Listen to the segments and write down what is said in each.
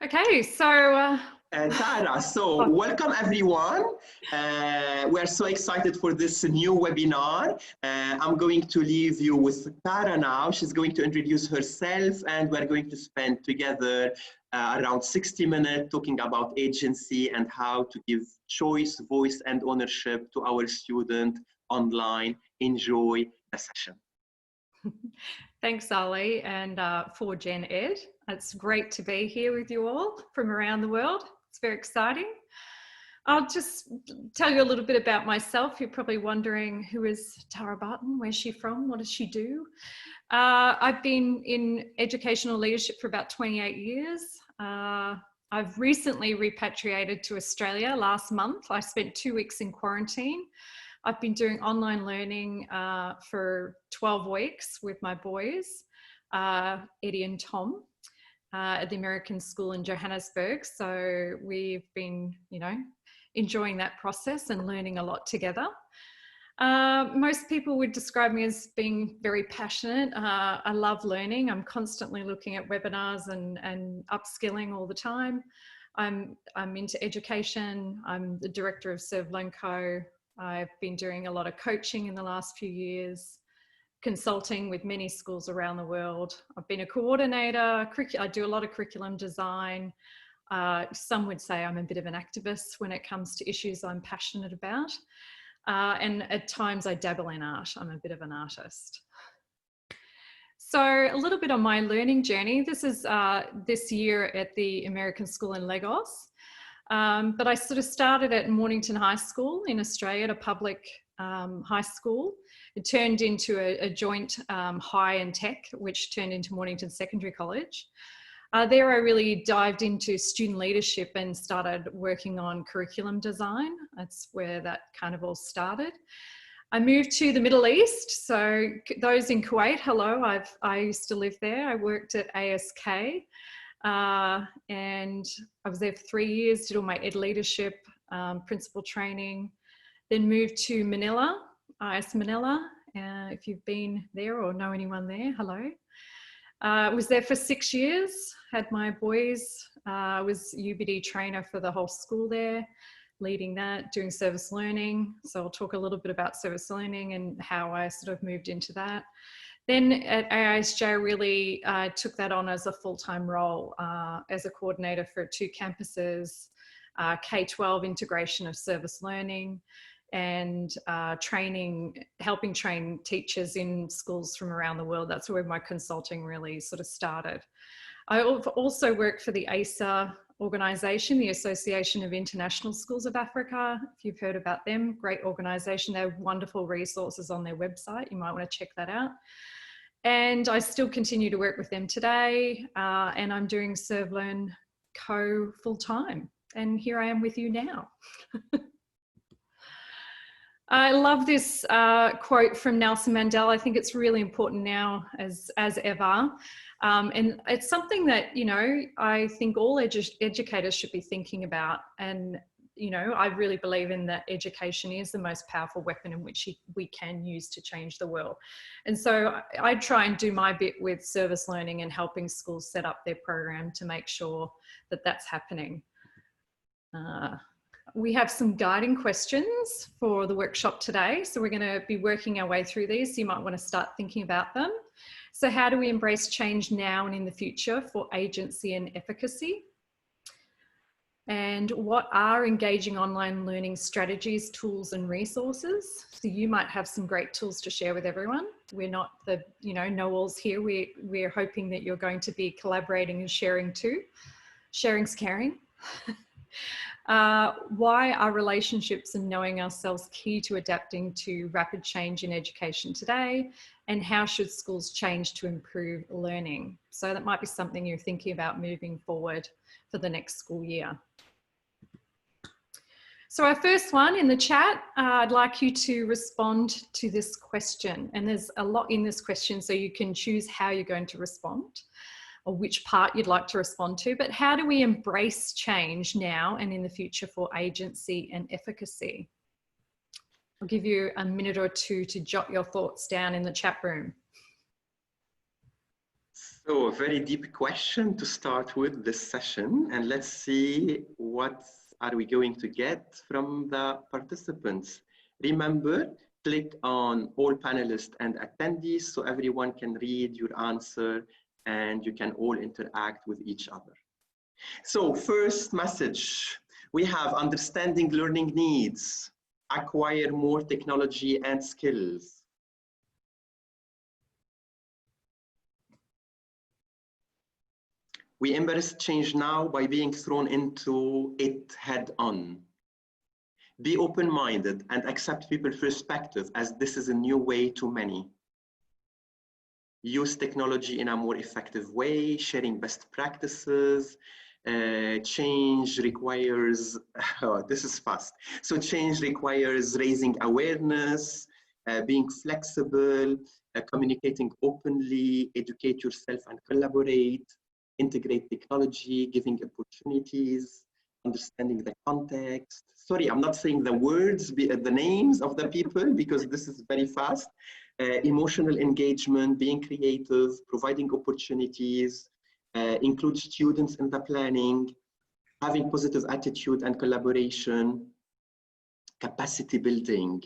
Okay, so Tara, so welcome everyone. We're so excited for this new webinar. I'm going to leave you with Tara now. She's going to introduce herself and we're going to spend together around 60 minutes talking about agency and how to give choice, voice and ownership to our student online. Enjoy the session. Thanks, Ali, and for Gen Ed. It's great to be here with you all from around the world. It's very exciting. I'll just tell you a little bit about myself. You're probably wondering, who is Tara Barton? Where's she from? What does she do? I've been in educational leadership for about 28 years. I've recently repatriated to Australia last month. I spent 2 weeks in quarantine. I've been doing online learning for 12 weeks with my boys, Eddie and Tom, at the American School in Johannesburg. So we've been, enjoying that process and learning a lot together. Most people would describe me as being very passionate. I love learning. I'm constantly looking at webinars and upskilling all the time. I'm into education. I'm the director of Servicelearning Co. I've been doing a lot of coaching in the last few years, consulting with many schools around the world. I've been a coordinator. I do a lot of curriculum design. Some would say I'm a bit of an activist when it comes to issues I'm passionate about. And at times I dabble in art. I'm a bit of an artist. So a little bit on my learning journey. This is this year at the American School in Lagos. But I sort of started at Mornington High School in Australia, at a public high school. It turned into a joint high and tech, which turned into Mornington Secondary College. There I really dived into student leadership and started working on curriculum design. That's where that kind of all started. I moved to the Middle East. So those in Kuwait, hello, I used to live there. I worked at ASK. And I was there for 3 years, did all my ed leadership, principal training, then moved to Manila, IS Manila. If you've been there or know anyone there, hello. Was there for 6 years, had my boys, was UBD trainer for the whole school there, leading that, doing service learning. So I'll talk a little bit about service learning and how I sort of moved into that. Then at AISJ, I really took that on as a full-time role as a coordinator for 2 campuses, K-12 integration of service learning and helping train teachers in schools from around the world. That's where my consulting really sort of started. I also worked for the ASA organisation, the Association of International Schools of Africa. If you've heard about them, great organisation. They have wonderful resources on their website. You might want to check that out. And I still continue to work with them today, and I'm doing Servicelearning Co full-time. And here I am with you now. I love this quote from Nelson Mandela. I think it's really important now as ever. And it's something that, I think all educators should be thinking about. And I really believe in that education is the most powerful weapon in which we can use to change the world. And so I try and do my bit with service learning and helping schools set up their program to make sure that that's happening. We have some guiding questions for the workshop today. So we're going to be working our way through these. So you might want to start thinking about them. So how do we embrace change now and in the future for agency and efficacy? And what are engaging online learning strategies, tools and resources? So you might have some great tools to share with everyone. We're not the know-alls here. We're hoping that you're going to be collaborating and sharing too. Sharing's caring. Why are relationships and knowing ourselves key to adapting to rapid change in education today? And how should schools change to improve learning? So that might be something you're thinking about moving forward for the next school year. So our first one in the chat, I'd like you to respond to this question. And there's a lot in this question, so you can choose how you're going to respond or which part you'd like to respond to. But how do we embrace change now and in the future for agency and efficacy? I'll give you a minute or two to jot your thoughts down in the chat room. So a very deep question to start with this session, and let's see what are we going to get from the participants. Remember, click on all panelists and attendees so everyone can read your answer and you can all interact with each other. So first message, we have understanding learning needs, acquire more technology and skills. We embrace change now by being thrown into it head on. Be open-minded and accept people's perspective as this is a new way to many. Use technology in a more effective way, sharing best practices. Change requires, oh, this is fast. So change requires raising awareness, being flexible, communicating openly, educate yourself and collaborate, integrate technology, giving opportunities, understanding the context. Sorry, I'm not saying the words, the names of the people, because this is very fast. Emotional engagement, being creative, providing opportunities, include students in the planning, having positive attitude and collaboration, capacity building,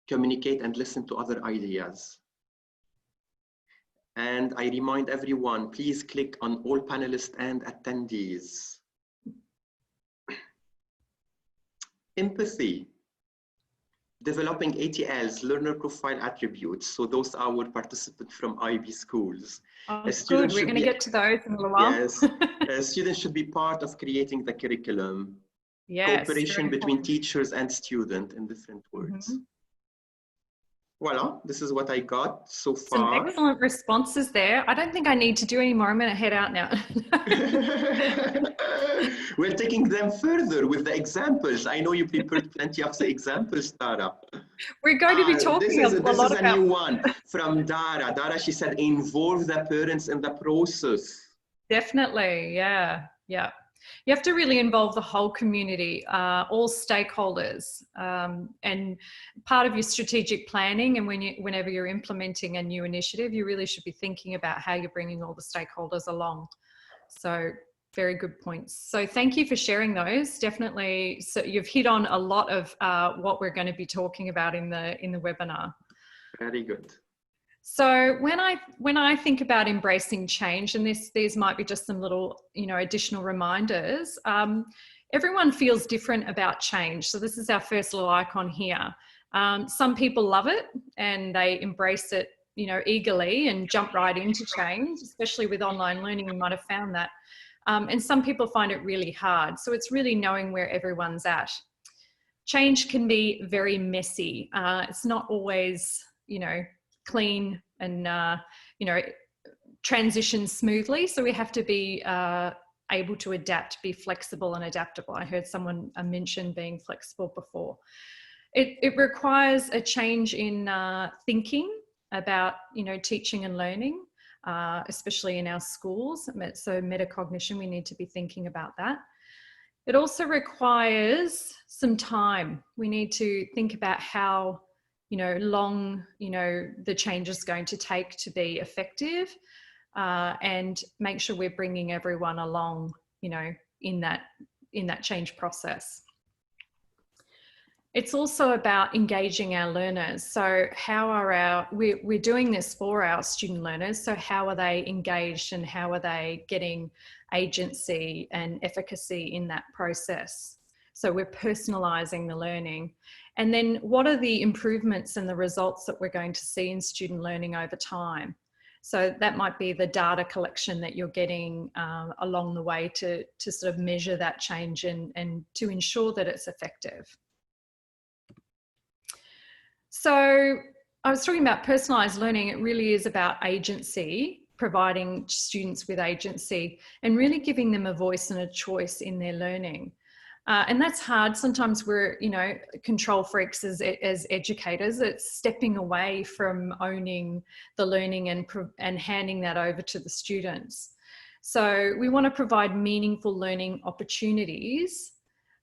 communicate and listen to other ideas. And I remind everyone, please click on all panelists and attendees. Empathy. Developing ATLs, learner profile attributes. So those are our participants from IB schools. Oh, good, we're going to get to those in a little while. Yes, students should be part of creating the curriculum. Yes, cooperation between teachers and students, in different words. Voila, this is what I got so far. Some excellent responses there. I don't think I need to do any more. I'm going to head out now. We're taking them further with the examples. I know you prepared plenty of the examples, Tara. We're going to be talking a lot about... This is a new one from Tara. Tara, she said, involve the parents in the process. Definitely, yeah, yeah. You have to really involve the whole community, all stakeholders, and part of your strategic planning. And whenever you're implementing a new initiative, you really should be thinking about how you're bringing all the stakeholders along. So very good points. So thank you for sharing those. Definitely, so you've hit on a lot of what we're going to be talking about in the webinar. Very good. So when I think about embracing change, and these might be just some little, additional reminders, everyone feels different about change. So this is our first little icon here. Some people love it and they embrace it, eagerly and jump right into change, especially with online learning, you might have found that. And some people find it really hard. So it's really knowing where everyone's at. Change can be very messy. It's not always, clean and transition smoothly, so we have to be able to adapt, be flexible and adaptable. I heard someone mention being flexible before. It requires a change in thinking about teaching and learning, especially in our schools. So metacognition, we need to be thinking about that. It also requires some time. We need to think about how long, the change is going to take to be effective, and make sure we're bringing everyone along, in that change process. It's also about engaging our learners. So how are we're doing this for our student learners. So how are they engaged and how are they getting agency and efficacy in that process? So we're personalizing the learning. And then what are the improvements and the results that we're going to see in student learning over time? So that might be the data collection that you're getting along the way to sort of measure that change and to ensure that it's effective. So I was talking about personalized learning. It really is about agency, providing students with agency and really giving them a voice and a choice in their learning. And that's hard. Sometimes we're, control freaks as educators. It's stepping away from owning the learning and handing that over to the students. So we want to provide meaningful learning opportunities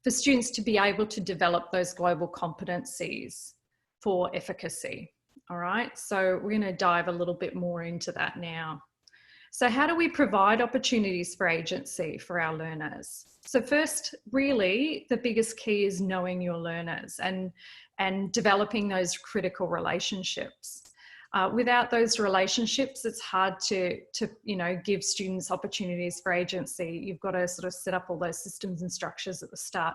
for students to be able to develop those global competencies for efficacy. All right. So we're going to dive a little bit more into that now. So how do we provide opportunities for agency for our learners? So first, really, the biggest key is knowing your learners and developing those critical relationships. Without those relationships, it's hard to give students opportunities for agency. You've got to sort of set up all those systems and structures at the start.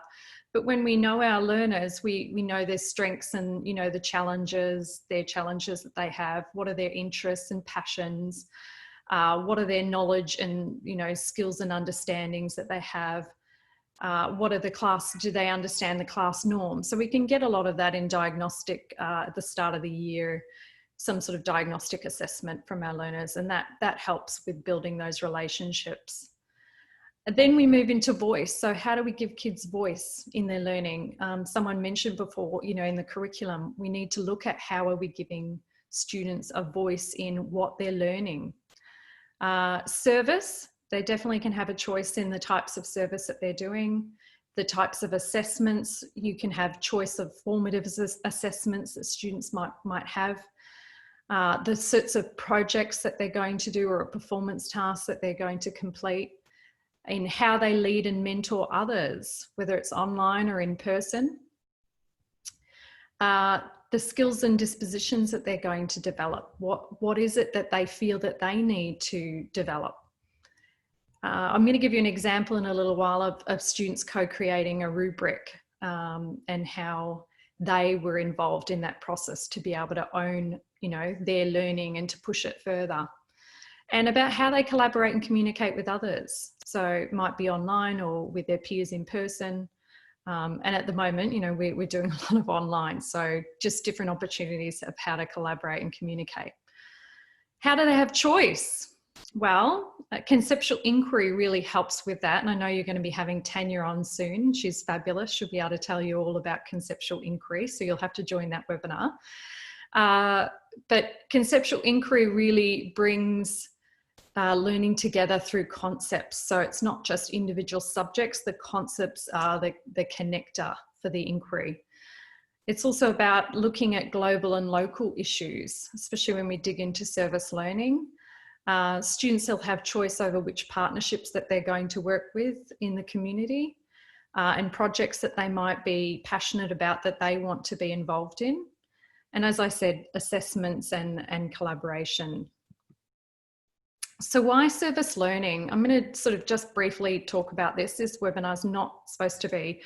But when we know our learners, we know their strengths and, their challenges that they have. What are their interests and passions? What are their knowledge and, skills and understandings that they have? What are do they understand the class norms? So we can get a lot of that in diagnostic at the start of the year, some sort of diagnostic assessment from our learners, and that helps with building those relationships. And then we move into voice. So how do we give kids voice in their learning? Someone mentioned before, in the curriculum, we need to look at how are we giving students a voice in what they're learning. Service, they definitely can have a choice in the types of service that they're doing. The types of assessments, you can have choice of formative assessments that students might have. The sorts of projects that they're going to do or performance tasks that they're going to complete, in how they lead and mentor others, whether it's online or in person. The skills and dispositions that they're going to develop. What is it that they feel that they need to develop? I'm going to give you an example in a little while of students co-creating a rubric and how they were involved in that process to be able to own, their learning and to push it further. And about how they collaborate and communicate with others. So it might be online or with their peers in person. And at the moment, we're doing a lot of online. So just different opportunities of how to collaborate and communicate. How do they have choice? Well, conceptual inquiry really helps with that. And I know you're going to be having Tanya on soon. She's fabulous. She'll be able to tell you all about conceptual inquiry. So you'll have to join that webinar. But conceptual inquiry really brings learning together through concepts. So it's not just individual subjects. The concepts are the connector for the inquiry. It's also about looking at global and local issues, especially when we dig into service learning. Students will have choice over which partnerships that they're going to work with in the community and projects that they might be passionate about that they want to be involved in. And as I said, assessments and collaboration. So why service learning? I'm going to sort of just briefly talk about this. This webinar is not supposed to be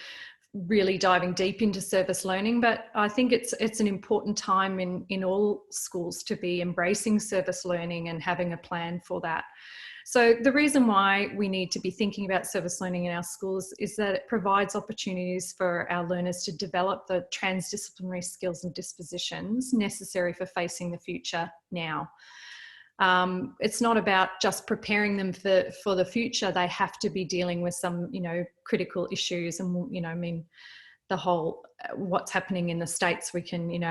really diving deep into service learning, but I think it's an important time in all schools to be embracing service learning and having a plan for that. So the reason why we need to be thinking about service learning in our schools is that it provides opportunities for our learners to develop the transdisciplinary skills and dispositions necessary for facing the future now. It's not about just preparing them for the future. They have to be dealing with some, critical issues and, the whole, what's happening in the States. We can,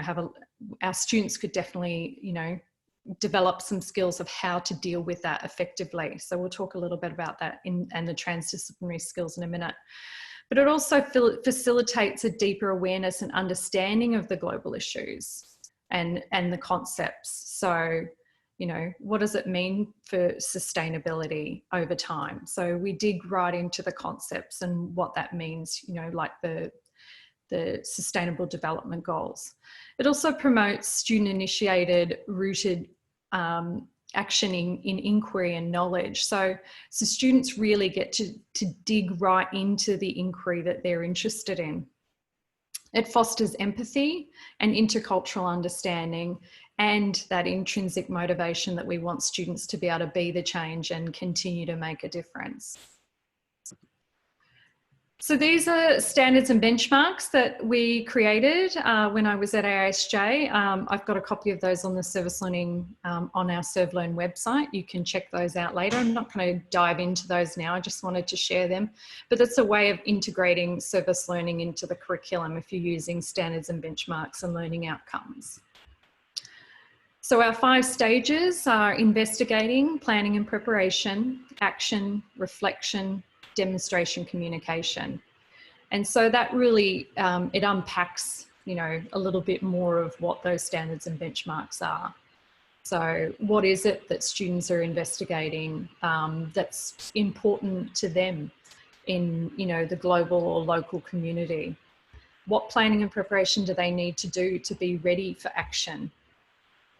our students could definitely, develop some skills of how to deal with that effectively. So we'll talk a little bit about that and the transdisciplinary skills in a minute. But it also facilitates a deeper awareness and understanding of the global issues and the concepts. So, what does it mean for sustainability over time? So we dig right into the concepts and what that means, like the Sustainable Development Goals. It also promotes student-initiated, rooted action in inquiry and knowledge. So students really get to dig right into the inquiry that they're interested in. It fosters empathy and intercultural understanding and that intrinsic motivation that we want students to be able to be the change and continue to make a difference. So these are standards and benchmarks that we created when I was at AISJ. I've got a copy of those on the Service Learning on our ServLearn website. You can check those out later. I'm not going to dive into those now. I just wanted to share them. But that's a way of integrating service learning into the curriculum if you're using standards and benchmarks and learning outcomes. So our 5 stages are investigating, planning and preparation, action, reflection, demonstration, communication. And so that really, it unpacks, a little bit more of what those standards and benchmarks are. So what is it that students are investigating that's important to them in, you know, the global or local community? What planning and preparation do they need to do to be ready for action?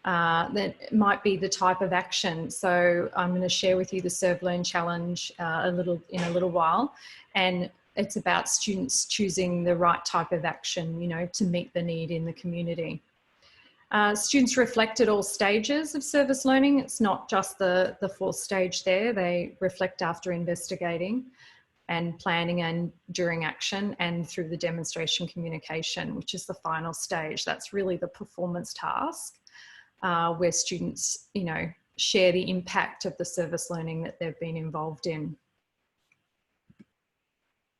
That might be the type of action. So I'm going to share with you the Serve Learn Challenge in a little while, and it's about students choosing the right type of action, you know, to meet the need in the community. Students reflect at all stages of service learning. It's not just the fourth stage there. They reflect after investigating and planning and during action and through the demonstration communication, which is the final stage. That's really the performance task where students, you know, share the impact of the service learning that they've been involved in.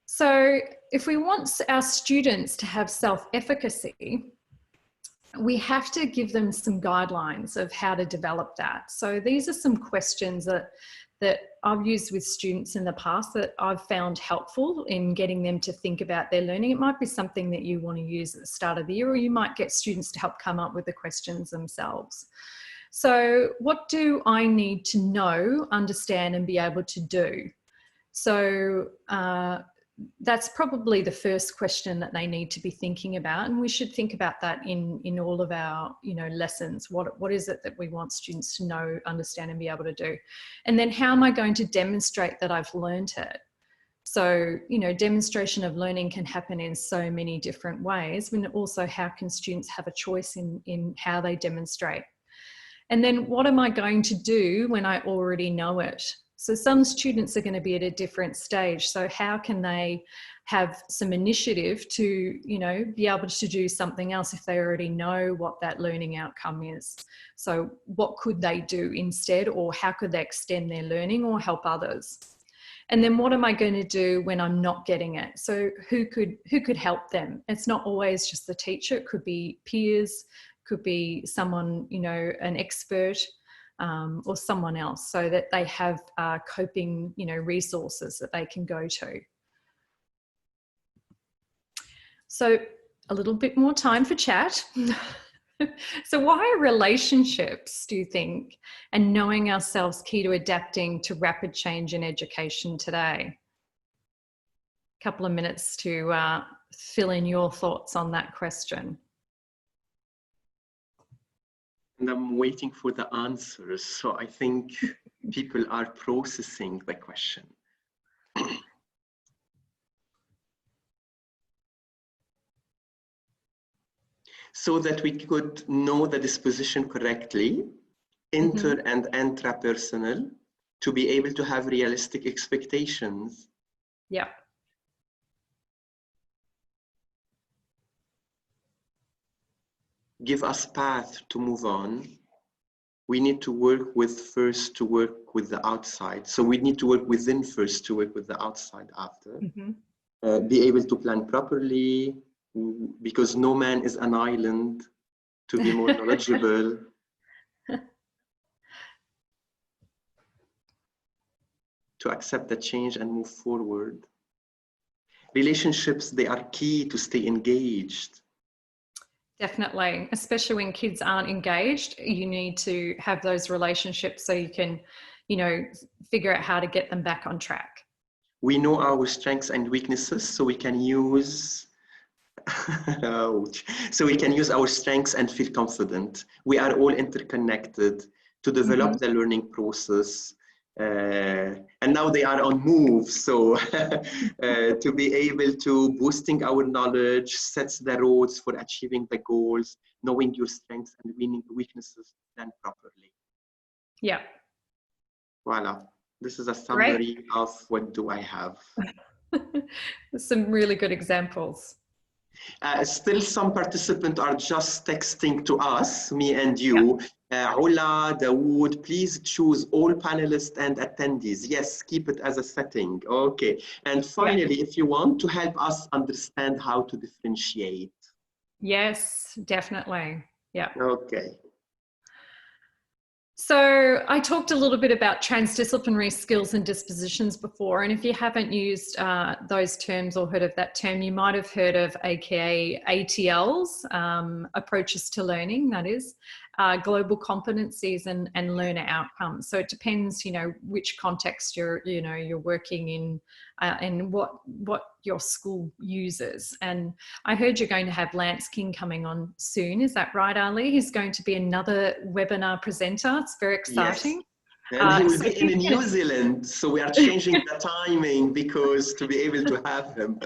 So if we want our students to have self-efficacy, we have to give them some guidelines of how to develop that. So these are some questions that I've used with students in the past that I've found helpful in getting them to think about their learning. It might be something that you want to use at the start of the year, or you might get students to help come up with the questions themselves. So what do I need to know, understand, and be able to do? So that's probably the first question that they need to be thinking about, and we should think about that in all of our, you know, lessons. What is it that we want students to know, understand, and be able to do? And then how am I going to demonstrate that I've learned it? So, you know, demonstration of learning can happen in so many different ways, and also how can students have a choice in how they demonstrate? And then what am I going to do when I already know it? So some students are going to be at a different stage. So how can they have some initiative to, you know, be able to do something else if they already know what that learning outcome is? So what could they do instead, or how could they extend their learning or help others? And then what am I going to do when I'm not getting it? So who could help them? It's not always just the teacher. It could be peers, could be someone, you know, an expert, or someone else, so that they have coping, you know, resources that they can go to. So a little bit more time for chat. So why are relationships, do you think, and knowing ourselves key to adapting to rapid change in education today? A couple of minutes to fill in your thoughts on that question. And I'm waiting for the answers. So I think people are processing the question. So that we could know the disposition correctly, inter and intrapersonal, to be able to have realistic expectations. Yeah. Give us path to move on. We need to work with first to work with the outside. So we need to work within first to work with the outside after. Be able to plan properly, because no man is an island, to be more knowledgeable. To accept the change and move forward. Relationships, they are key to stay engaged. Definitely, especially when kids aren't engaged, you need to have those relationships so you can, you know, figure out how to get them back on track. We know our strengths and weaknesses, so we can use so we can use our strengths and feel confident. We are all interconnected to develop the learning process. And now they are on move, so to be able to boosting our knowledge sets the roads for achieving the goals, knowing your strengths and weaknesses done properly. Yeah. Voila. This is a summary of what do I have. Some really good examples. Still, some participants are just texting to us, me and you. Ola, Dawood, please choose all panelists and attendees. Yes, keep it as a setting. Okay. And finally, if you want to help us understand how to differentiate. Yes, definitely. Yeah. Okay. So I talked a little bit about transdisciplinary skills and dispositions before, and if you haven't used those terms or heard of that term, you might have heard of AKA ATLs, approaches to learning, that is. global competencies and learner outcomes. So it depends, which context you're working in and what your school uses. And I heard you're going to have Lance King coming on soon. Is that right, Ali? He's going to be another webinar presenter. It's very exciting. Yes. And he will be in New Zealand, so we are changing the timing to be able to have him.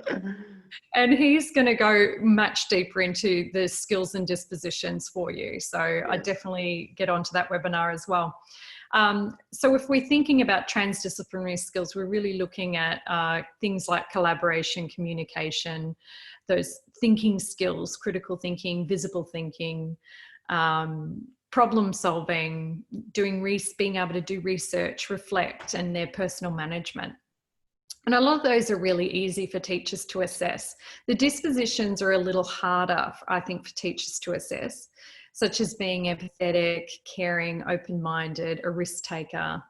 And he's going to go much deeper into the skills and dispositions for you. So yes. I definitely get onto that webinar as well. So if we're thinking about transdisciplinary skills, we're really looking at things like collaboration, communication, those thinking skills, critical thinking, visible thinking, problem solving, being able to do research, reflect, and their personal management. And a lot of those are really easy for teachers to assess. The dispositions are a little harder, I think, for teachers to assess, such as being empathetic, caring, open-minded, a risk taker,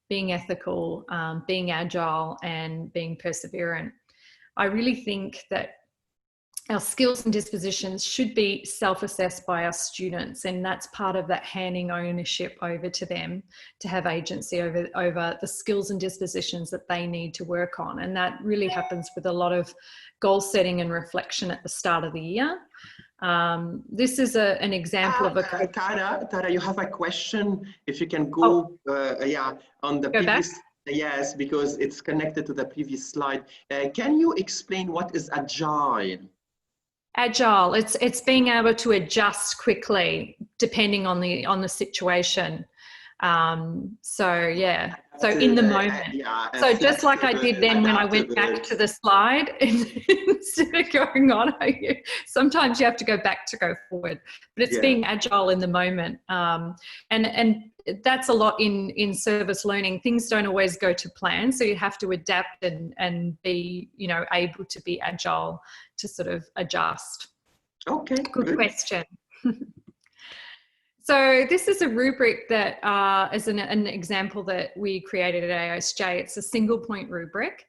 being ethical, being agile, and being perseverant. I really think that our skills and dispositions should be self-assessed by our students, and that's part of that handing ownership over to them to have agency over the skills and dispositions that they need to work on. And that really happens with a lot of goal setting and reflection at the start of the year. This is an example of a... Tara, you have a question? If you can go, on the previous... Back? Yes, because it's connected to the previous slide. Can you explain what is Agile? Agile, it's being able to adjust quickly depending on the situation. So in the moment. So just like I did then when I went back to the slide, instead of going on, sometimes you have to go back to go forward. But it's being agile in the moment, and that's a lot in service learning. Things don't always go to plan, so you have to adapt and be able to be agile to sort of adjust. Okay, good question. So this is a rubric that is an example that we created at AISJ. It's a single point rubric.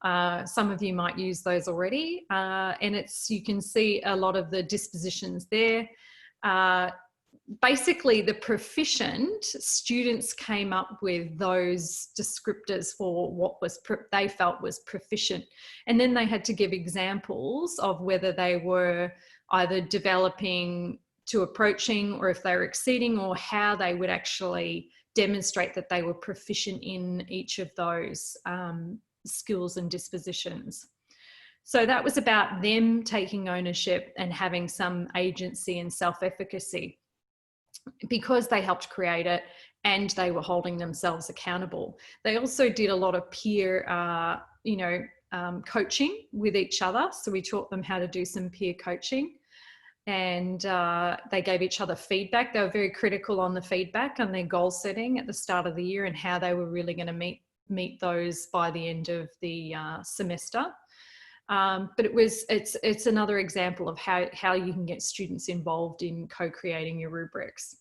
Some of you might use those already. And you can see a lot of the dispositions there. Basically, the proficient students came up with those descriptors for what they felt was proficient. And then they had to give examples of whether they were either developing to approaching, or if they were exceeding, or how they would actually demonstrate that they were proficient in each of those skills and dispositions. So that was about them taking ownership and having some agency and self-efficacy because they helped create it and they were holding themselves accountable. They also did a lot of peer, coaching with each other. So we taught them how to do some peer coaching. And they gave each other feedback. They were very critical on the feedback and their goal setting at the start of the year and how they were really going to meet those by the end of the semester. But it's another example of how you can get students involved in co-creating your rubrics.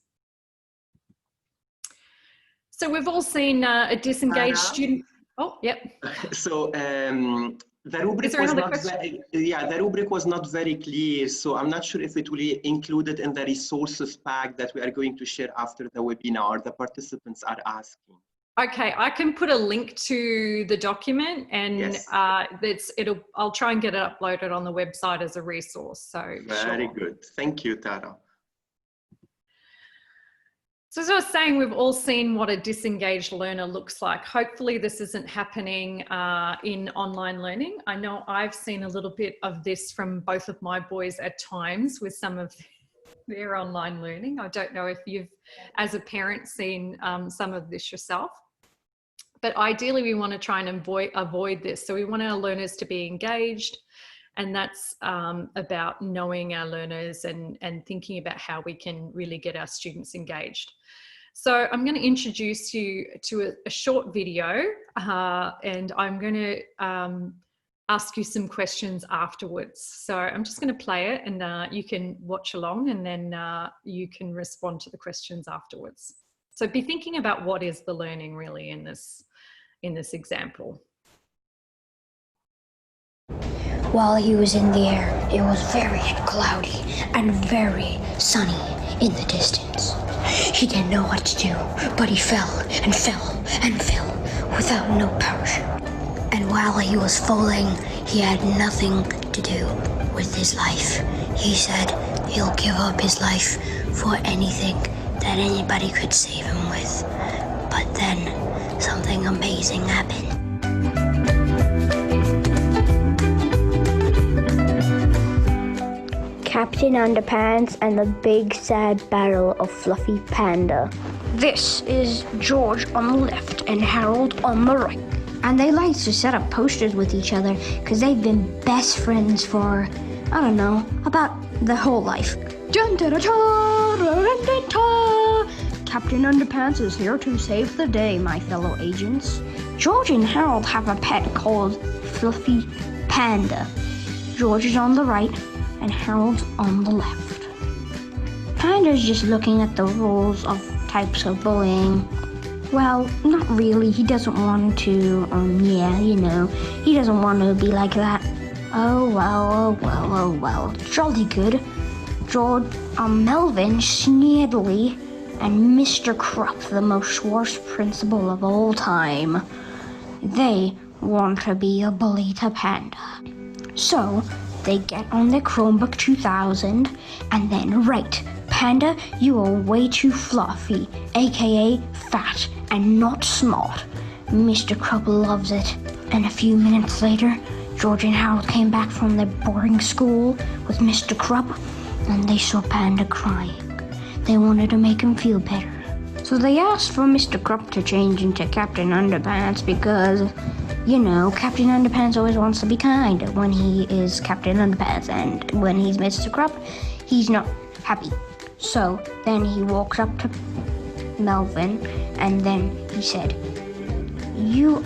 So we've all seen a disengaged student. Oh, yep. So the rubric was not very clear, so I'm not sure if it will be included in the resources pack that we are going to share after the webinar. The participants are asking. Okay, I can put a link to the document, and yes. I'll try and get it uploaded on the website as a resource. So very good. Thank you, Tara. So as I was saying, we've all seen what a disengaged learner looks like. Hopefully this isn't happening in online learning. I know I've seen a little bit of this from both of my boys at times with some of their online learning. I don't know if you've, as a parent, seen some of this yourself. But ideally we want to try and avoid this. So we want our learners to be engaged, and that's about knowing our learners and thinking about how we can really get our students engaged. So I'm going to introduce you to a short video, and I'm going to ask you some questions afterwards. So I'm just going to play it, and you can watch along, and then you can respond to the questions afterwards. So be thinking about what is the learning really in this example. While he was in the air, it was very cloudy and very sunny in the distance. He didn't know what to do, but he fell and fell and fell without no parachute. And while he was falling, he had nothing to do with his life. He said he'll give up his life for anything that anybody could save him with. But then something amazing happened. Captain Underpants and the Big Sad Battle of Fluffy Panda. This is George on the left and Harold on the right. And they like to set up posters with each other because they've been best friends for, I don't know, about their whole life. Captain Underpants is here to save the day, my fellow agents. George and Harold have a pet called Fluffy Panda. George is on the right and Harold's on the left. Panda's just looking at the rules of types of bullying. Well, not really. He doesn't want to, he doesn't want to be like that. Oh well. Jolly good. George, Melvin, Sneedly, and Mr. Krupp, the most worst principal of all time. They want to be a bully to Panda. So, they get on their Chromebook 2000 and then write, Panda, you are way too fluffy, aka fat and not smart. Mr. Krupp loves it. And a few minutes later, George and Harold came back from their boarding school with Mr. Krupp and they saw Panda crying. They wanted to make him feel better. So they asked for Mr. Krupp to change into Captain Underpants because, Captain Underpants always wants to be kind when he is Captain Underpants, and when he's Mr. Krupp, he's not happy. So then he walks up to Melvin and then he said,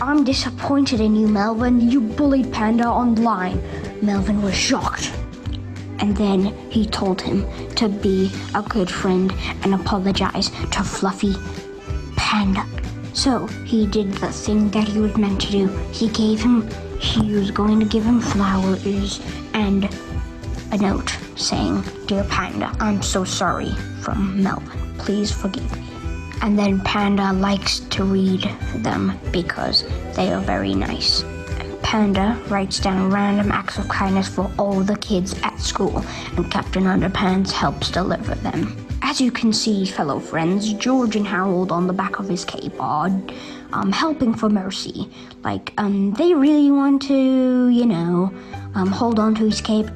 I'm disappointed in you, Melvin. You bullied Panda online. Melvin was shocked. And then he told him to be a good friend and apologize to Fluffy Panda. So he did the thing that he was meant to do. He was going to give him flowers and a note saying, Dear Panda, I'm so sorry, from Melvin. Please forgive me. And then Panda likes to read them because they are very nice. Panda writes down random acts of kindness for all the kids at school, and Captain Underpants helps deliver them. As you can see, fellow friends, George and Harold on the back of his cape are helping for mercy. They really want to, hold on to his cape,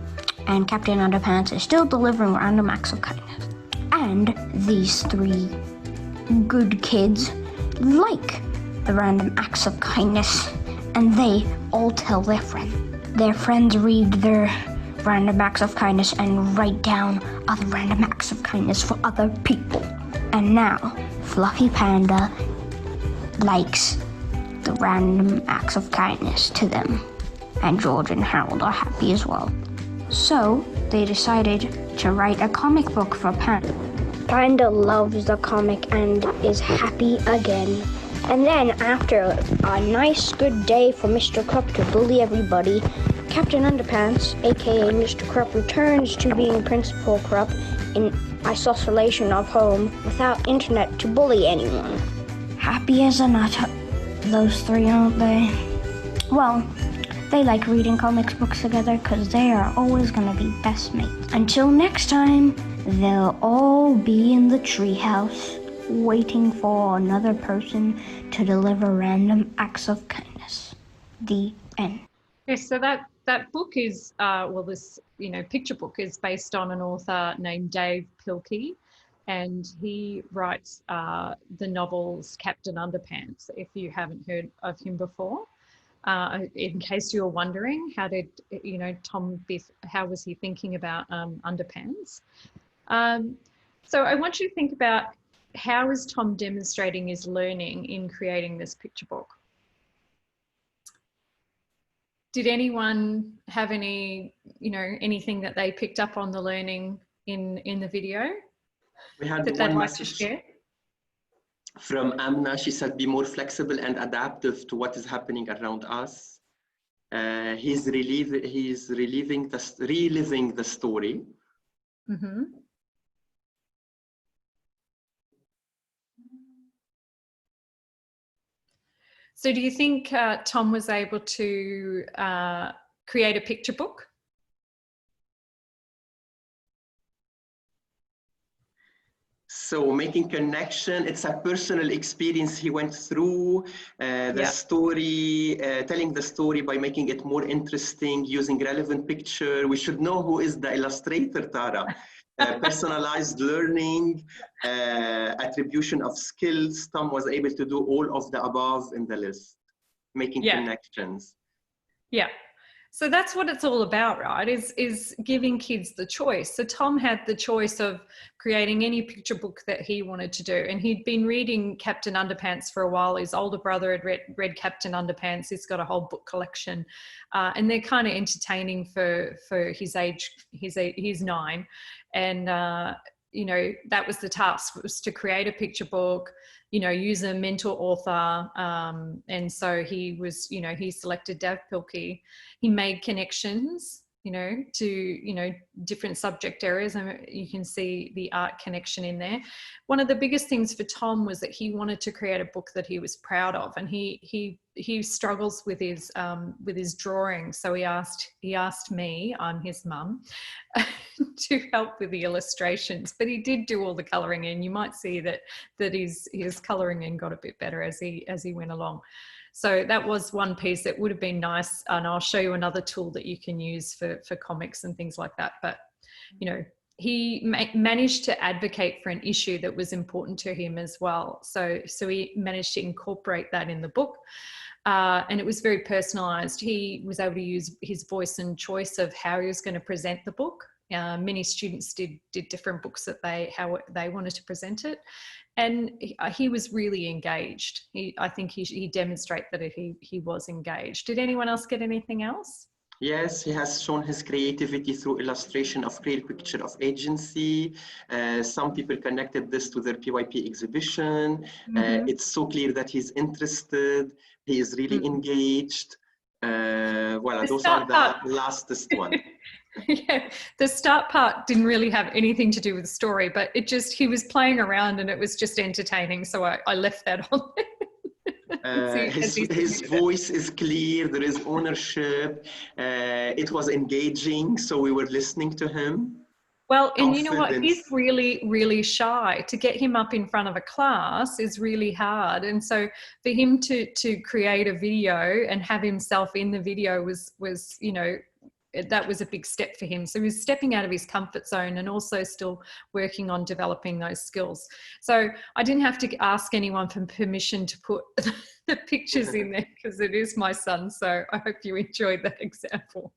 and Captain Underpants is still delivering random acts of kindness. And these three good kids like the random acts of kindness, and they all tell their friends. Their friends read their random acts of kindness and write down other random acts of kindness for other people. And now, Fluffy Panda likes the random acts of kindness to them. And George and Harold are happy as well. So, they decided to write a comic book for Panda. Panda loves the comic and is happy again. And then, after a nice, good day for Mr. Krupp to bully everybody, Captain Underpants, aka Mr. Krupp, returns to being Principal Krupp in isolation of home without internet to bully anyone. Happy as a nut, those three, aren't they? Well, they like reading comics books together because they are always going to be best mates. Until next time, they'll all be in the treehouse, waiting for another person to deliver random acts of kindness. The end. Yes, so that book is, this picture book is based on an author named Dave Pilkey, and he writes the novels Captain Underpants, if you haven't heard of him before. In case you're wondering, how did, Tom Biff, how was he thinking about underpants? So I want you to think about, how is Tom demonstrating his learning in creating this picture book? Did anyone have any, anything that they picked up on the learning in the video? We had that one they'd like to message share? from Amna. She said, be more flexible and adaptive to what is happening around us. He's reliving the story. Mm-hmm. So do you think Tom was able to create a picture book? So making connection, it's a personal experience he went through, the story, telling the story by making it more interesting, using relevant picture. We should know who is the illustrator, Tara. Personalized learning, attribution of skills. Tom was able to do all of the above in the list, making connections. Yeah. So that's what it's all about, right? Is giving kids the choice. So Tom had the choice of creating any picture book that he wanted to do. And he'd been reading Captain Underpants for a while. His older brother had read Captain Underpants. He's got a whole book collection. And they're kind of entertaining for his age. He's 9. And, you know, that was the task, was to create a picture book, you know, use a mentor author. And so he was, you know, he selected Dav Pilkey. He made connections, you know, to, you know, different subject areas. And you can see the art connection in there. One of the biggest things for Tom was that he wanted to create a book that he was proud of. And he struggles with his drawing. So he asked me, I'm his mum, to help with the illustrations, but he did do all the colouring in. You might see that his colouring in got a bit better as he went along. So that was one piece that would have been nice, and I'll show you another tool that you can use for comics and things like that. But you know, he managed to advocate for an issue that was important to him as well. So he managed to incorporate that in the book. And it was very personalised. He was able to use his voice and choice of how he was going to present the book. Many students did different books that how they wanted to present it, and he was really engaged. I think he demonstrated that he was engaged. Did anyone else get anything else? Yes, he has shown his creativity through illustration of real picture of agency. Some people connected this to their PYP exhibition. It's so clear that he's interested. He is really engaged. Well, those are the lastest one. Yeah, the start part didn't really have anything to do with the story, but he was playing around and it was just entertaining. So I left that on there. His voice is clear. There is ownership. It was engaging, so we were listening to him. Well, and you know what? He's really, really shy. To get him up in front of a class is really hard. And so for him to create a video and have himself in the video was, you know, that was a big step for him. So he was stepping out of his comfort zone and also still working on developing those skills. So I didn't have to ask anyone for permission to put the pictures in there because it is my son. So I hope you enjoyed that example.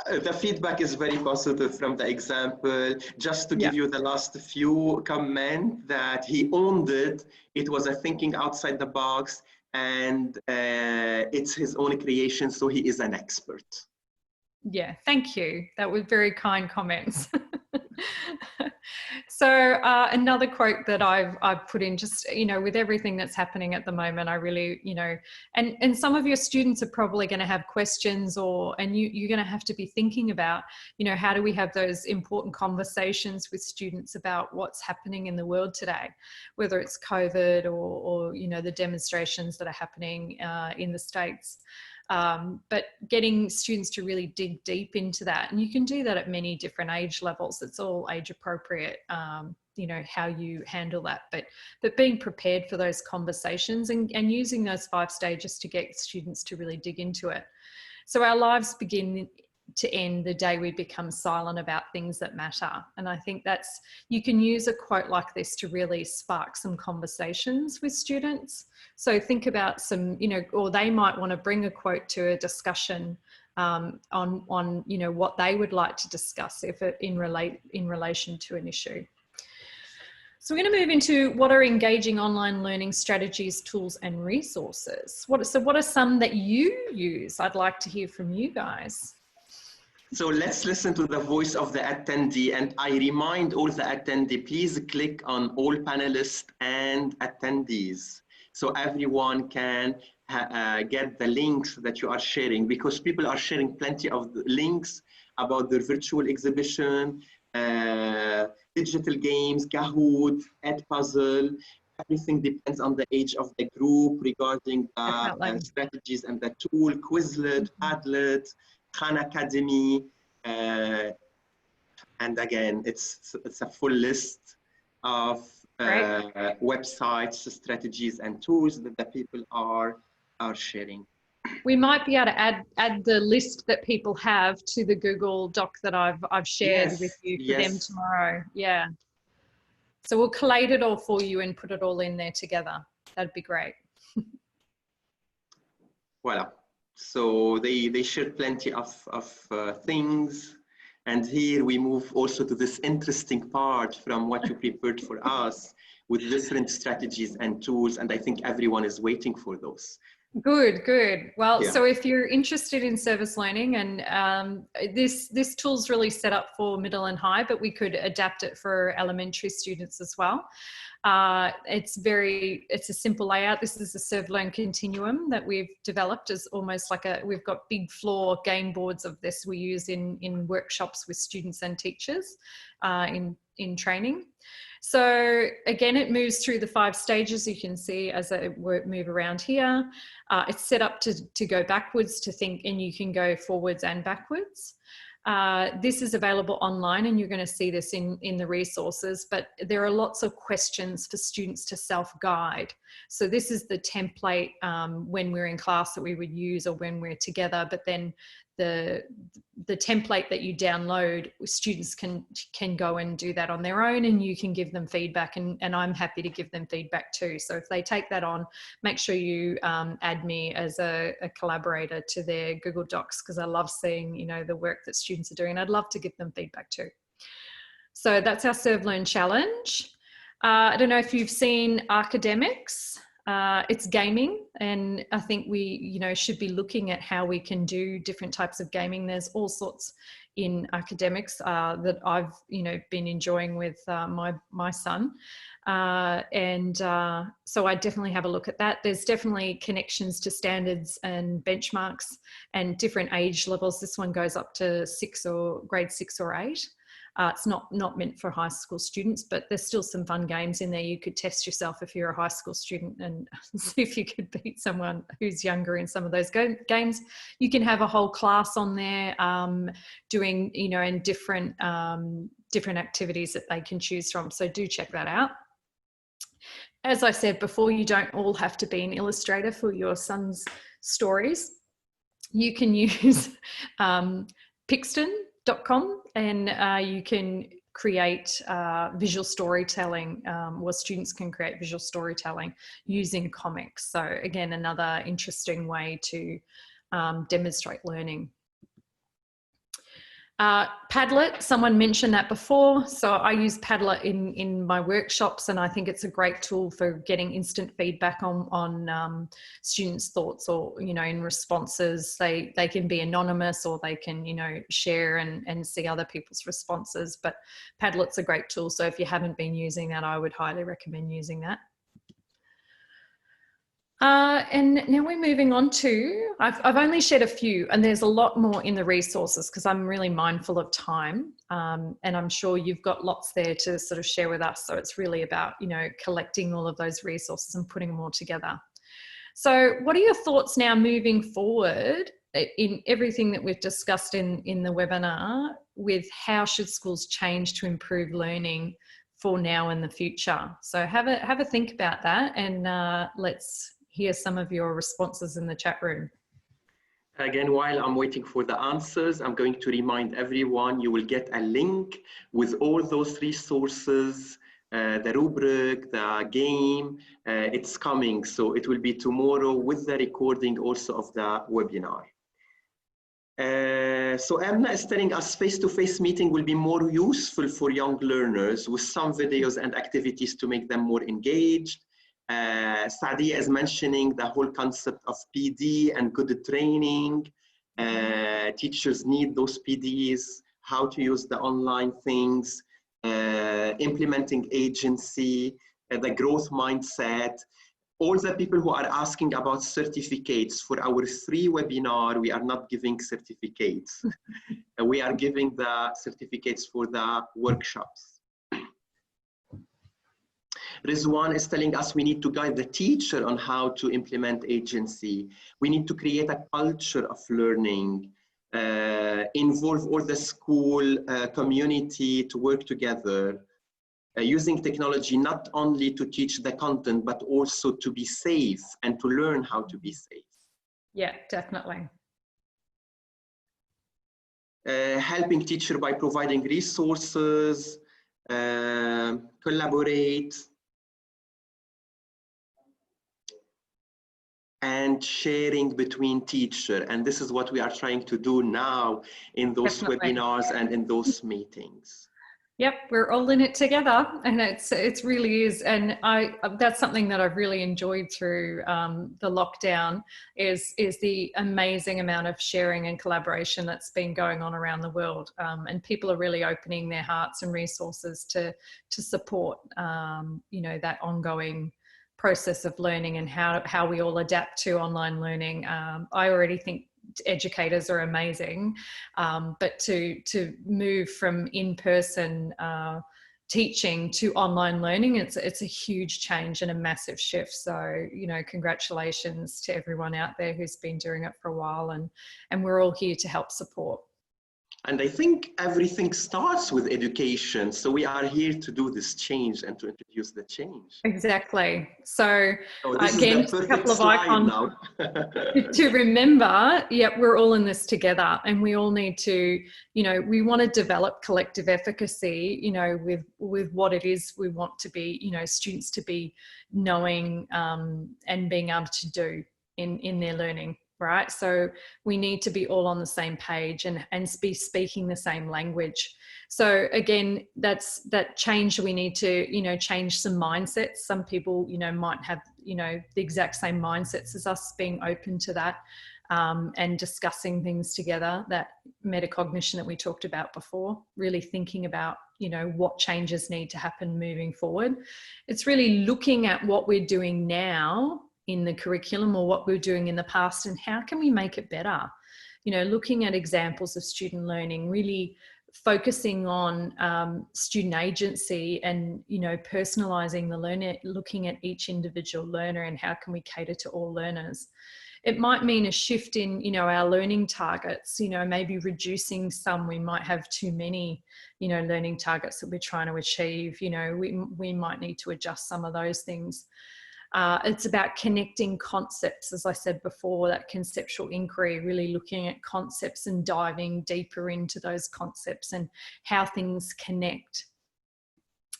The feedback is very positive from the example. Just to give you the last few comments, that he owned it. It was a thinking outside the box, and it's his own creation, so he is an expert. Yeah, thank you. That was very kind comments. So another quote that I've put in, just, you know, with everything that's happening at the moment, I really, you know, and some of your students are probably going to have questions, and you're going to have to be thinking about, you know, how do we have those important conversations with students about what's happening in the world today, whether it's COVID or you know, the demonstrations that are happening in the States. But getting students to really dig deep into that, and you can do that at many different age levels. It's all age appropriate, you know, how you handle that, but being prepared for those conversations and using those 5 stages to get students to really dig into it. So our lives begin to end the day we become silent about things that matter. And I think you can use a quote like this to really spark some conversations with students. So think about some, you know, or they might want to bring a quote to a discussion on, you know, what they would like to discuss in relation to an issue. So we're going to move into what are engaging online learning strategies, tools, and resources. So what are some that you use? I'd like to hear from you guys. So let's listen to the voice of the attendee, and I remind all the attendees, please click on all panelists and attendees so everyone can get the links that you are sharing, because people are sharing plenty of links about their virtual exhibition, digital games, Kahoot, Edpuzzle. everything depends on the age of the group regarding the strategies and the tool, Quizlet, Padlet, Khan Academy, and again, it's a full list of websites, strategies, and tools that the people are sharing. We might be able to add the list that people have to the Google Doc that I've shared with you for them tomorrow. Yeah. So we'll collate it all for you and put it all in there together. That'd be great. Voila. So they shared plenty of things. And here we move also to this interesting part from what you prepared for us with different strategies and tools. And I think everyone is waiting for those. Good, good. Well, so if you're interested in service learning, and this tool's really set up for middle and high, but we could adapt it for elementary students as well. It's a simple layout. This is the Serve-Learn continuum that we've developed as almost like we've got big floor game boards of this we use in workshops with students and teachers in training. So again, it moves through the 5 stages you can see as I move around here. It's set up to go backwards to think, and you can go forwards and backwards. This is available online, and you're going to see this in the resources, but there are lots of questions for students to self-guide. So this is the template when we're in class that we would use, or when we're together, but then the template that you download, students can go and do that on their own, and you can give them feedback, and I'm happy to give them feedback too. So if they take that on, make sure you add me as a collaborator to their Google Docs, because I love seeing, you know, the work that students are doing. I'd love to give them feedback too. So that's our Serve-Learn challenge. I don't know if you've seen academics. It's gaming, and I think we, you know, should be looking at how we can do different types of gaming. There's all sorts in academics that I've, you know, been enjoying with my son, so I definitely have a look at that. There's definitely connections to standards and benchmarks and different age levels. This one goes up to grade 6 or 8. It's not meant for high school students, but there's still some fun games in there. You could test yourself if you're a high school student and see if you could beat someone who's younger in some of those games. You can have a whole class on there doing, you know, and different activities that they can choose from. So do check that out. As I said before, you don't all have to be an illustrator for your son's stories. You can use Pixton.com, and you can create visual storytelling, or students can create visual storytelling using comics. So again, another interesting way to demonstrate learning. Padlet, someone mentioned that before. So I use Padlet in my workshops, and I think it's a great tool for getting instant feedback on students' thoughts, or, you know, in responses. They can be anonymous, or they can, you know, share and see other people's responses. But Padlet's a great tool. So if you haven't been using that, I would highly recommend using that. And now we're moving on to, I've only shared a few, and there's a lot more in the resources because I'm really mindful of time, and I'm sure you've got lots there to sort of share with us. So it's really about, you know, collecting all of those resources and putting them all together. So what are your thoughts now moving forward in everything that we've discussed in the webinar, with how should schools change to improve learning for now and the future? So have a think about that, and let's hear some of your responses in the chat room. Again, while I'm waiting for the answers, I'm going to remind everyone you will get a link with all those resources, the rubric, the game. It's coming, so it will be tomorrow with the recording also of the webinar. So Emma is telling us face-to-face meeting will be more useful for young learners with some videos and activities to make them more engaged. Sadia is mentioning the whole concept of PD and good training. Teachers need those PDs, how to use the online things, implementing agency, the growth mindset. All the people who are asking about certificates for our free webinar, we are not giving certificates. We are giving the certificates for the workshops. Rizwan is telling us we need to guide the teacher on how to implement agency. We need to create a culture of learning, involve all the school community to work together, using technology not only to teach the content, but also to be safe and to learn how to be safe. Yeah, definitely. Helping teacher by providing resources, collaborate, and sharing between teacher. And this is what we are trying to do now in those webinars and in those meetings. Yep, we're all in it together, and it really is. And that's something that I've really enjoyed through the lockdown is the amazing amount of sharing and collaboration that's been going on around the world. And people are really opening their hearts and resources to support, you know, that ongoing process of learning and how we all adapt to online learning. I already think educators are amazing, but to move in-person teaching to online learning, it's a huge change and a massive shift. So, you know, congratulations to everyone out there who's been doing it for a while, and we're all here to help support. And I think everything starts with education. So we are here to do this change and to introduce the change. Exactly. So again, a couple of icons to remember, yeah, we're all in this together, and we all need to, you know, we want to develop collective efficacy, you know, with what it is we want to be, you know, students to be knowing and being able to do in their learning. Right, so we need to be all on the same page and be speaking the same language. So again, that's that change. We need to, you know, change some mindsets. Some people, you know, might have, you know, the exact same mindsets as us, being open to that and discussing things together. That metacognition that we talked about before, really thinking about, you know, what changes need to happen moving forward. It's really looking at what we're doing now in the curriculum or what we were doing in the past, and how can we make it better? You know, looking at examples of student learning, really focusing on student agency and, you know, personalizing the learner, looking at each individual learner and how can we cater to all learners. It might mean a shift in, you know, our learning targets, you know, maybe reducing some. We might have too many, you know, learning targets that we're trying to achieve. You know, we might need to adjust some of those things. It's about connecting concepts, as I said before, that conceptual inquiry, really looking at concepts and diving deeper into those concepts and how things connect.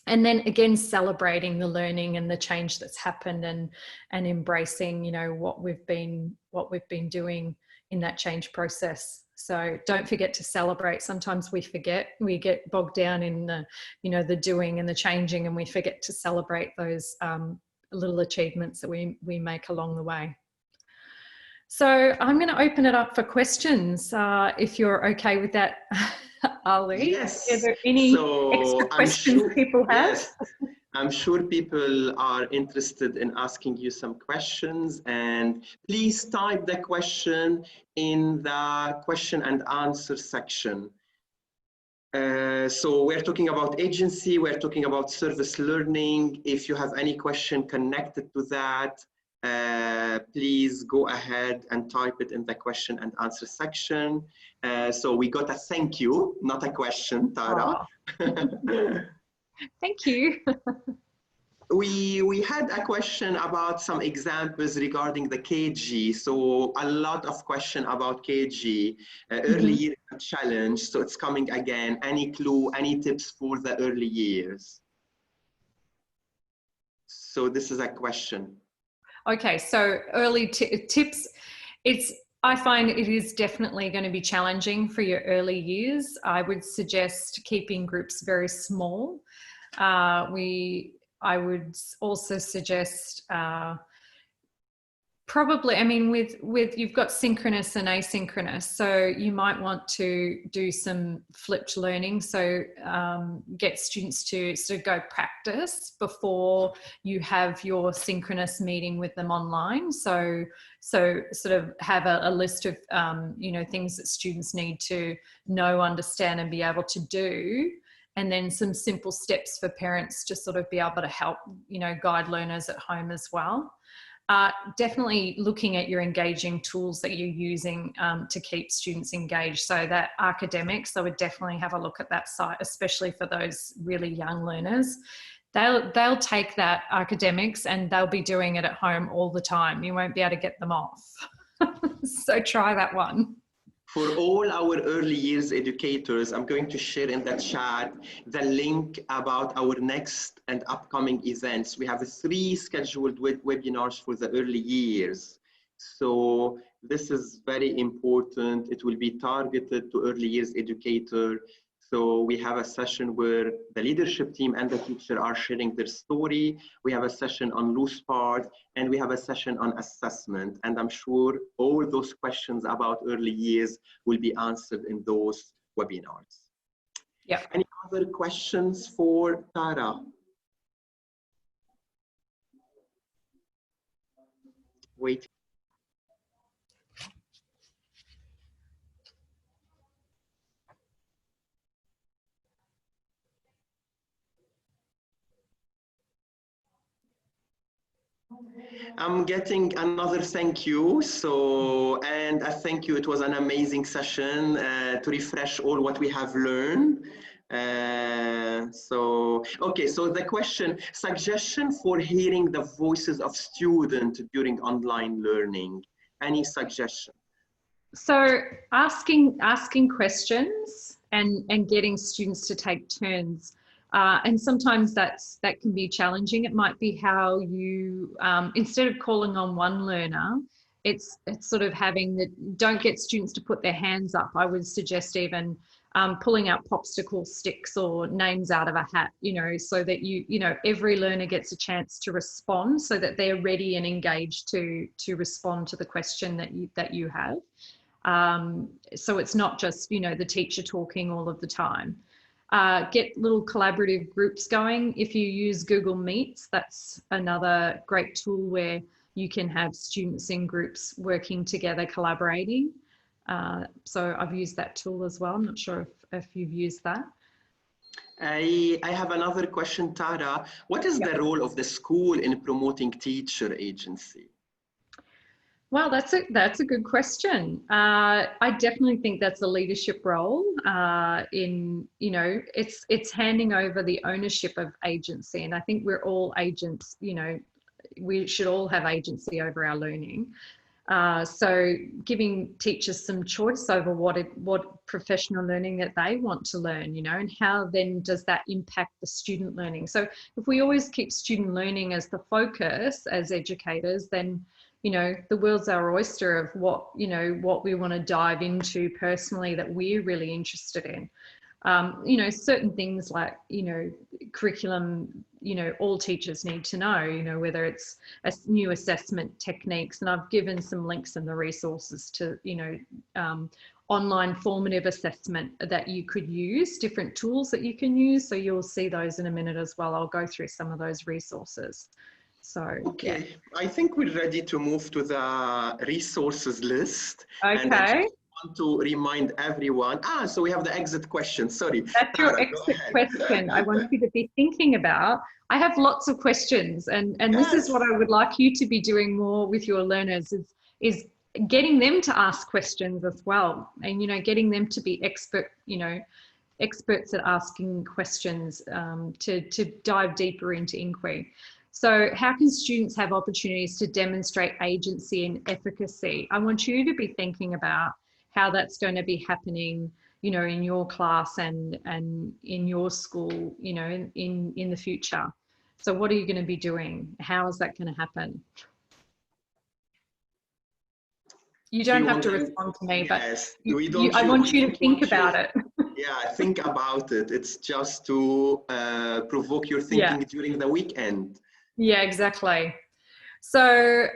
And then again, celebrating the learning and the change that's happened, and embracing, you know, what we've been doing in that change process. So don't forget to celebrate. Sometimes we forget, we get bogged down in the, you know, the doing and the changing, and we forget to celebrate those little achievements that we make along the way. So I'm going to open it up for questions, if you're okay with that, Ali. Yes. Are there any extra questions people have? Yes. I'm sure people are interested in asking you some questions, and please type the question in the question and answer section. So we're talking about agency, we're talking about service learning. If you have any question connected to that, please go ahead and type it in the question and answer section. So we got a thank you, not a question, Tara. Oh. Thank you. We had a question about some examples regarding the KG. So a lot of question about KG, early year challenge. So it's coming again. Any clue, any tips for the early years? So this is a question. Okay, so early tips. I find it is definitely going to be challenging for your early years. I would suggest keeping groups very small. I would also suggest probably, I mean, with you've got synchronous and asynchronous, so you might want to do some flipped learning. So get students to sort of go practice before you have your synchronous meeting with them online. So sort of have a list of you know, things that students need to know, understand, and be able to do. and then some simple steps for parents to sort of be able to help, guide learners at home as well. Definitely looking at your engaging tools that you're using to keep students engaged. So that academics, I would definitely have a look at that site, especially for those really young learners. They'll take that academics and they'll be doing it at home all the time. You won't be able to get them off. So try that one. For all our early years educators, I'm going to share in the chat the link about our next and upcoming events. We have 3 scheduled webinars for the early years. So this is very important. It will be targeted to early years educator. So we have a session where the leadership team and the teacher are sharing their story. We have a session on loose part, and we have a session on assessment. And I'm sure all those questions about early years will be answered in those webinars. Yeah. Any other questions for Tara? Wait. I'm getting another thank you. So, and a thank you. It was an amazing session to refresh all what we have learned. Okay, so the question, suggestion for hearing the voices of students during online learning. Any suggestion? So asking questions and getting students to take turns. And sometimes that can be challenging. It might be how you, instead of calling on one learner, it's sort of don't get students to put their hands up. I would suggest even pulling out popsicle sticks or names out of a hat, so that every learner gets a chance to respond, so that they're ready and engaged to respond to the question that you have. So it's not just, the teacher talking all of the time. Get little collaborative groups going. If you use Google Meets, that's another great tool where you can have students in groups working together, collaborating. So I've used that tool as well. I'm not sure if you've used that. I have another question, Tara. What is the role of the school in promoting teacher agency? Well, that's a good question. I definitely think that's a leadership role. It's handing over the ownership of agency, and I think we're all agents. We should all have agency over our learning. So giving teachers some choice over what professional learning that they want to learn, and how then does that impact the student learning. So if we always keep student learning as the focus as educators, then the world's our oyster of what we want to dive into personally that we're really interested in. Certain things like, curriculum, all teachers need to know, whether it's new assessment techniques. And I've given some links in the resources to, online formative assessment that you could use, different tools that you can use. So you'll see those in a minute as well. I'll go through some of those resources. So, okay, yeah. I think we're ready to move to the resources list. Okay. And I just want to remind everyone. So we have the exit question. Sorry. That's your exit question. I want you to be thinking about. I have lots of questions, and yes. This is what I would like you to be doing more with your learners is getting them to ask questions as well, and getting them to be experts at asking questions to dive deeper into inquiry. So how can students have opportunities to demonstrate agency and efficacy? I want you to be thinking about how that's going to be happening, in your class and in your school, in the future. So what are you going to be doing? How is that going to happen? You don't have to respond to me, but I want you to think about it. Yeah, think about it. It's just to provoke your thinking during the weekend. Yeah, exactly. So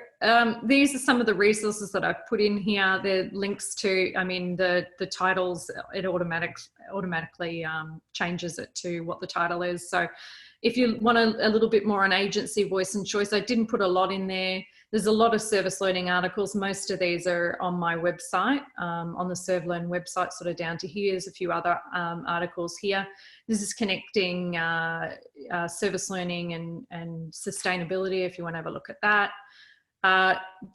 these are some of the resources that I've put in here. The links to, the titles, it automatically changes it to what the title is. So if you want a little bit more on agency, voice and choice, I didn't put a lot in there. There's a lot of service learning articles. Most of these are on my website, on the ServLearn website, sort of down to here. There's a few other articles here. This is connecting service learning and sustainability, if you want to have a look at that.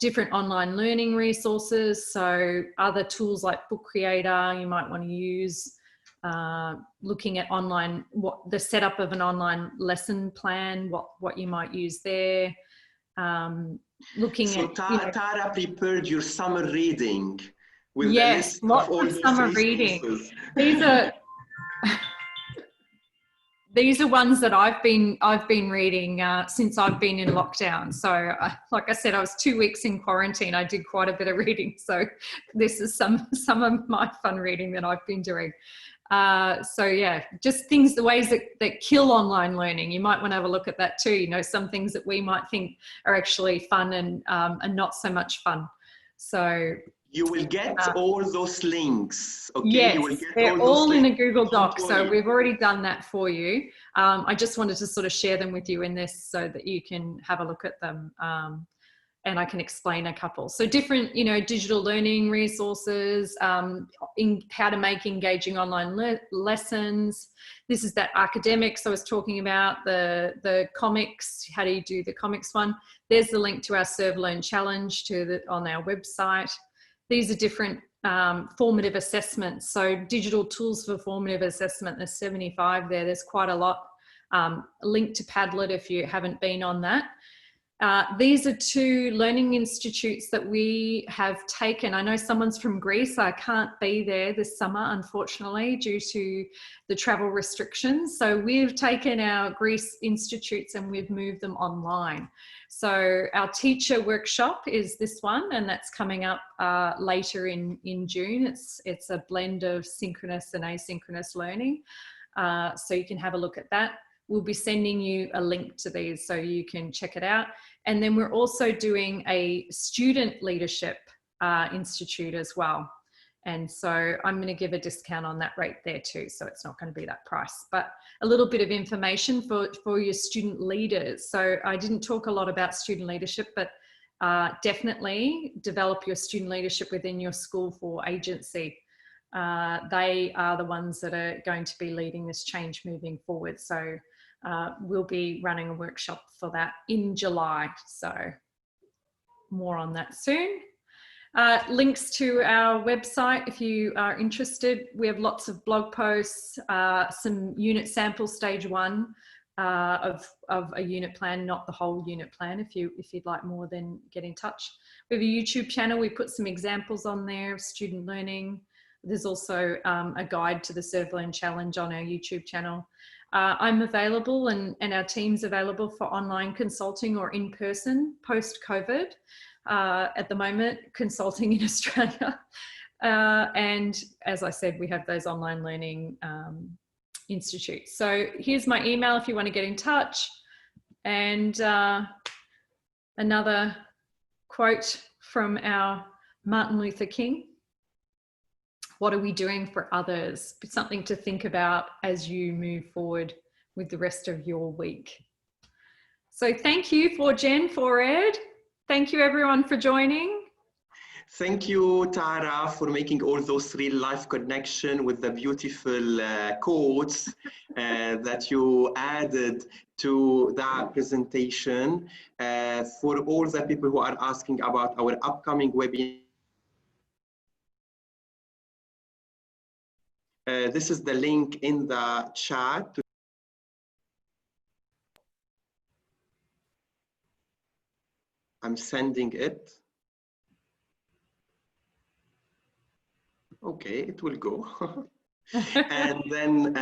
Different online learning resources. So other tools like Book Creator you might want to use. Looking at online, the setup of an online lesson plan, what you might use there. So Tara prepared your summer reading with yes, a list of all of summer reading. These are ones that I've been reading since I've been in lockdown. So like I said, I was 2 weeks in quarantine. I did quite a bit of reading. So this is some of my fun reading that I've been doing. So yeah, just the ways that kill online learning. You might want to have a look at that too. You know, some things that we might think are actually fun and not so much fun. So you will get all those links. Okay? Yes, you will get they're all in a Google Doc. So we've already done that for you. I just wanted to sort of share them with you in this so that you can have a look at them. And I can explain a couple. So different, you know, digital learning resources, in how to make engaging online lessons. This is that academics I was talking about, the comics. How do you do the comics one? There's the link to our ServLearn challenge on our website. These are different formative assessments. So digital tools for formative assessment, there's 75 there. There's quite a lot. A link to Padlet if you haven't been on that. These are 2 learning institutes that we have taken. I know someone's from Greece. I can't be there this summer, unfortunately, due to the travel restrictions. So we've taken our Greece institutes and we've moved them online. So our teacher workshop is this one, and that's coming up later in June. It's a blend of synchronous and asynchronous learning. So you can have a look at that. We'll be sending you a link to these so you can check it out. And then we're also doing a student leadership institute as well. And so I'm going to give a discount on that rate there too. So it's not going to be that price, but a little bit of information for your student leaders. So I didn't talk a lot about student leadership, but definitely develop your student leadership within your school for agency. They are the ones that are going to be leading this change moving forward. So we'll be running a workshop for that in July. So more on that soon. Links to our website if you are interested. We have lots of blog posts, some unit sample stage 1 of a unit plan, not the whole unit plan. If you'd like more, then get in touch. We have a YouTube channel. We put some examples on there of student learning. There's also a guide to the ServLearn challenge on our YouTube channel. I'm available and our team's available for online consulting or in person post-COVID. At the moment, consulting in Australia. And as I said, we have those online learning institutes. So here's my email if you want to get in touch. And another quote from our Martin Luther King. What are we doing for others? It's something to think about as you move forward with the rest of your week. So thank you for Jen, for Ed. Thank you everyone for joining. Thank you, Tara, for making all those real life connection with the beautiful quotes that you added to the presentation. For all the people who are asking about our upcoming webinar, this is the link in the chat. I'm sending it. Okay, it will go. And then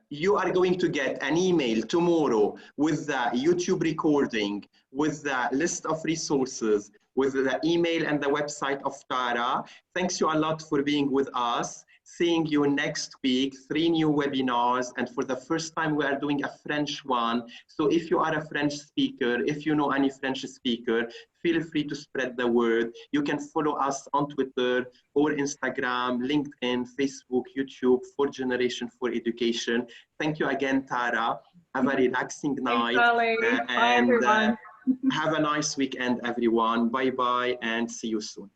you are going to get an email tomorrow with the YouTube recording, with the list of resources, with the email and the website of Tara. Thanks you a lot for being with us. Seeing you next week, 3 new webinars, and for the first time we are doing a French one. So if you are a French speaker, if you know any French speaker, feel free to spread the word. You can follow us on Twitter or Instagram, LinkedIn, Facebook, YouTube, 4th Generation for Education. Thank you again, Tara. Have a relaxing night. Thanks, Bye, everyone. Have a nice weekend, everyone. Bye-bye and see you soon.